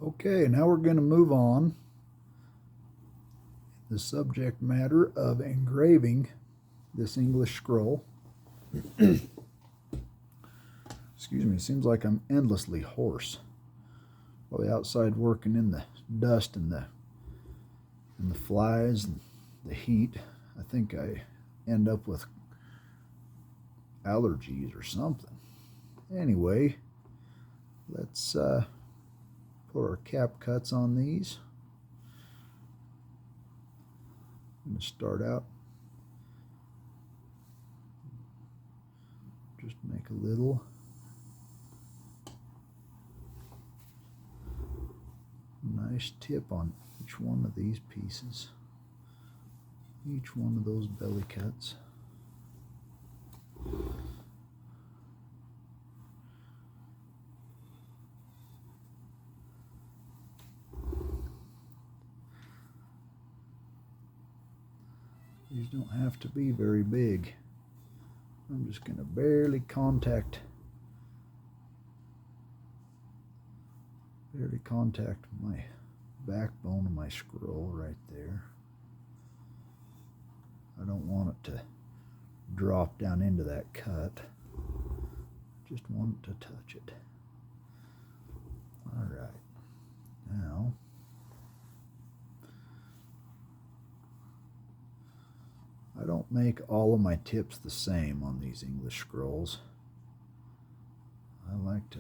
Okay, now we're going to move on. The subject matter of engraving this English scroll. Excuse me, it seems like I'm endlessly hoarse. Probably outside working in the dust and the flies and the heat. I think I end up with allergies or something. Anyway, let's put our cap cuts on these. I'm going to start out, just make a little nice tip on each one of these pieces, each one of those belly cuts. These don't have to be very big. I'm just going to barely contact my backbone of my scroll right there. I don't want it to drop down into that cut. Just want it to touch it. All right. Now, I don't make all of my tips the same on these English scrolls. I like to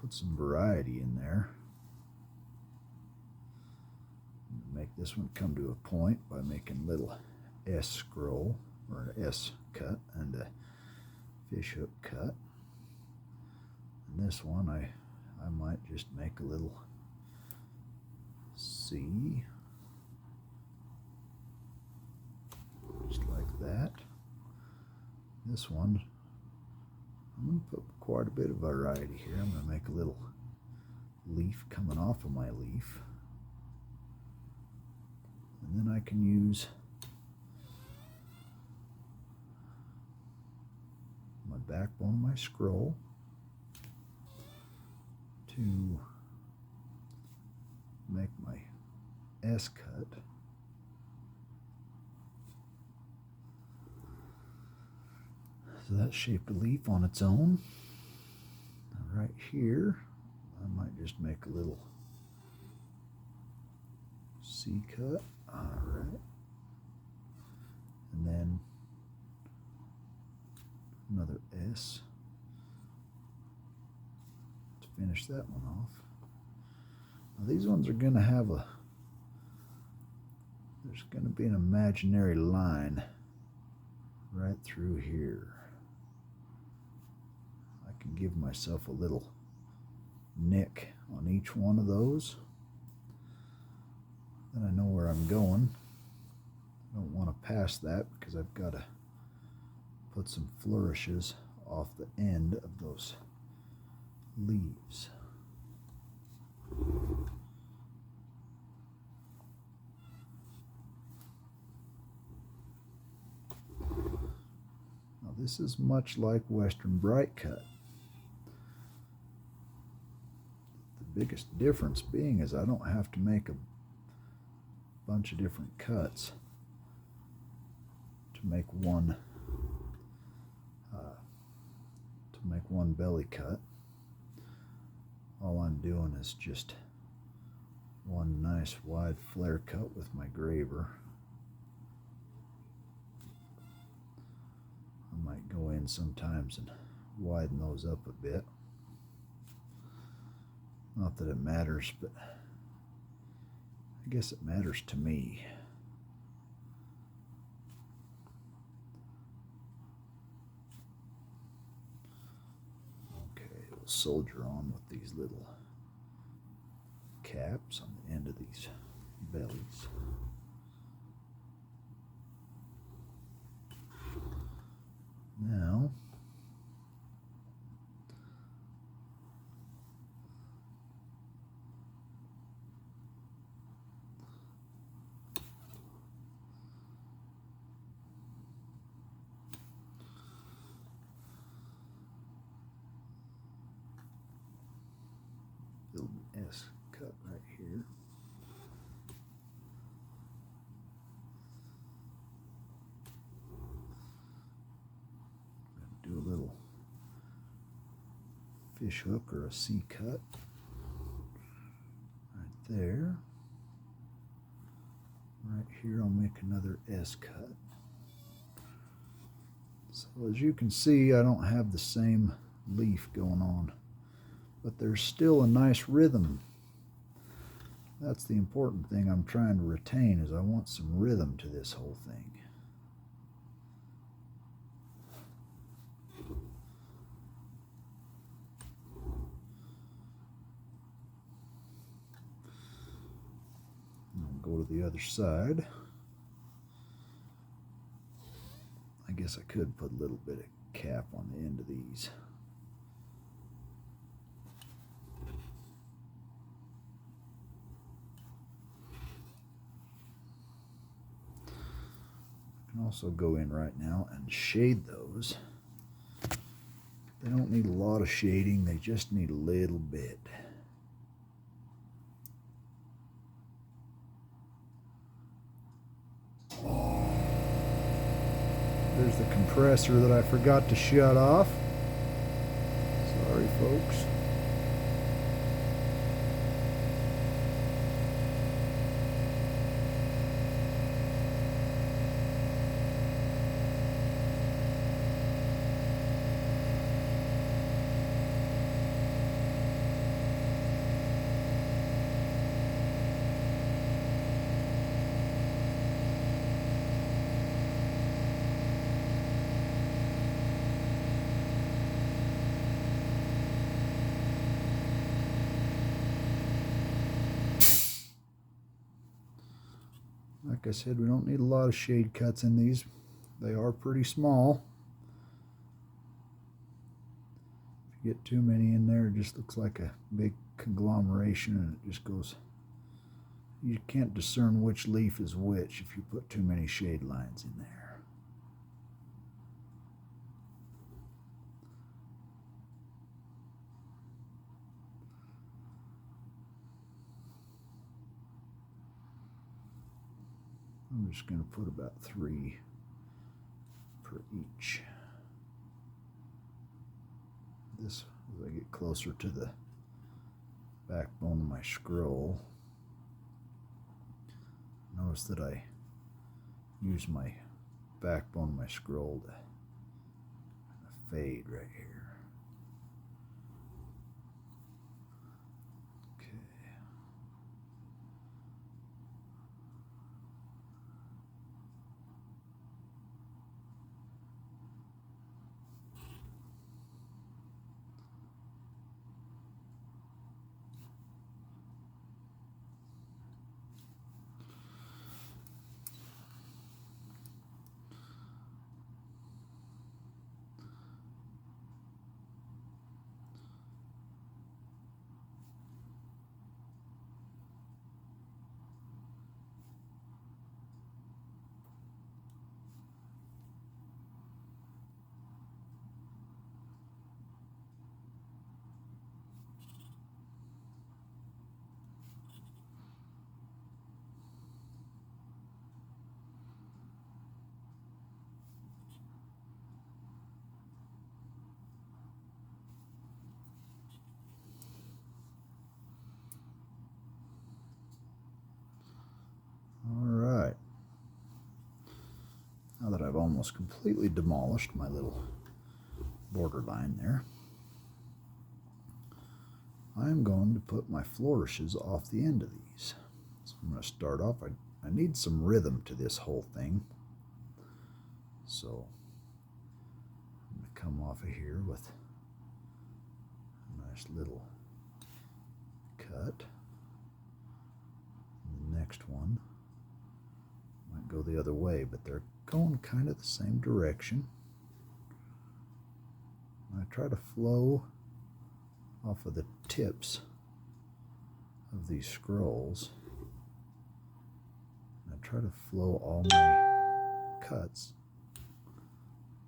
put some variety in there. Make this one come to a point by making a little S scroll or an S cut and a fishhook cut. And this one I might just make a little C, just like that. This one, I'm going to put quite a bit of variety here. I'm going to make a little leaf coming off of my leaf. And then I can use my backbone of my scroll to make my S cut. So that shaped a leaf on its own. Now right here, I might just make a little C cut. All right. And then another S to finish that one off. Now these ones are going to have there's going to be an imaginary line right through here. I can give myself a little nick on each one of those. Then I know where I'm going. I don't want to pass that because I've got to put some flourishes off the end of those leaves. Now this is much like Western Bright Cut. The biggest difference being is I don't have to make a bunch of different cuts to make one belly cut. All I'm doing is just one nice wide flare cut with my graver. I might go in sometimes and widen those up a bit. Not that it matters, but I guess it matters to me. Okay, we'll soldier on with these little caps on the end of these bellies. Now, fish hook or a C cut right there. Right here I'll make another S cut. So as you can see, I don't have the same leaf going on, but there's still a nice rhythm. That's the important thing I'm trying to retain, is I want some rhythm to this whole thing. I'll go to the other side. I guess I could put a little bit of cap on the end of these. I can also go in right now and shade those. They don't need a lot of shading, they just need a little bit. There's the compressor that I forgot to shut off. Sorry, folks. Like I said, we don't need a lot of shade cuts in these. They are pretty small. If you get too many in there, it just looks like a big conglomeration and it just goes... You can't discern which leaf is which if you put too many shade lines in there. I'm just going to put about 3 per each. This, as I get closer to the backbone of my scroll, notice that I use my backbone of my scroll to fade right here. Alright, now that I've almost completely demolished my little border line there, I'm going to put my flourishes off the end of these. So I'm going to start off, I need some rhythm to this whole thing. So I'm going to come off of here with a nice little cut. And the next one might go the other way, but they're going kind of the same direction. I try to flow off of the tips of these scrolls. And I try to flow all my cuts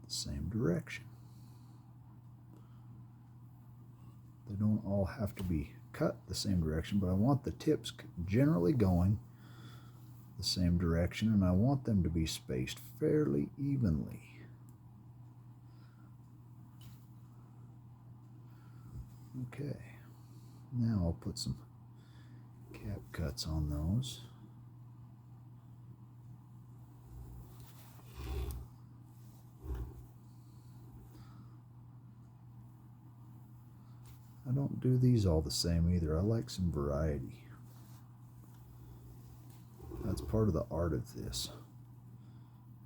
the same direction. They don't all have to be cut the same direction, but I want the tips generally going the same direction, and I want them to be spaced fairly evenly. Okay, now I'll put some cap cuts on those. I don't do these all the same either. I like some variety. That's part of the art of this.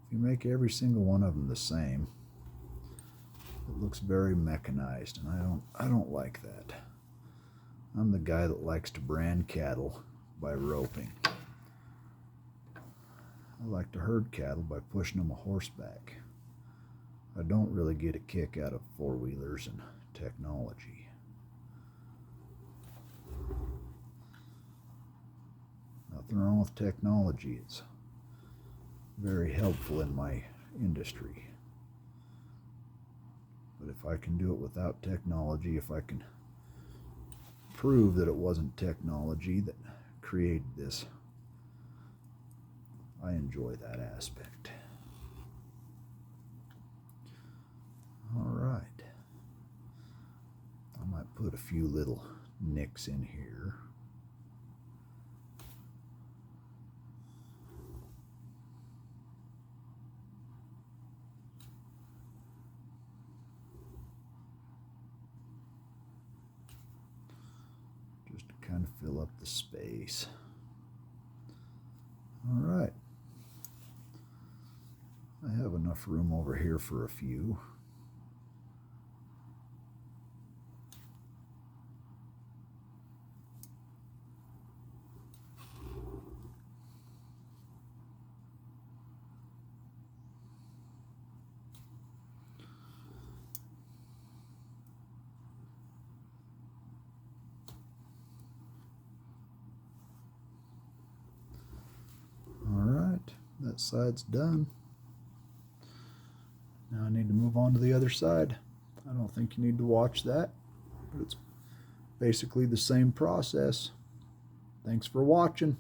If you make every single one of them the same, it looks very mechanized, and I don't like that. I'm the guy that likes to brand cattle by roping. I like to herd cattle by pushing them a horseback. I don't really get a kick out of four-wheelers and technology. Nothing wrong with technology. It's very helpful in my industry. But if I can do it without technology, if I can prove that it wasn't technology that created this, I enjoy that aspect. All right. I might put a few little nicks in here. Just to kind of fill up the space. All right. I have enough room over here for a few. All right, that side's done. Now I need to move on to the other side. I don't think you need to watch that, but it's basically the same process. Thanks for watching.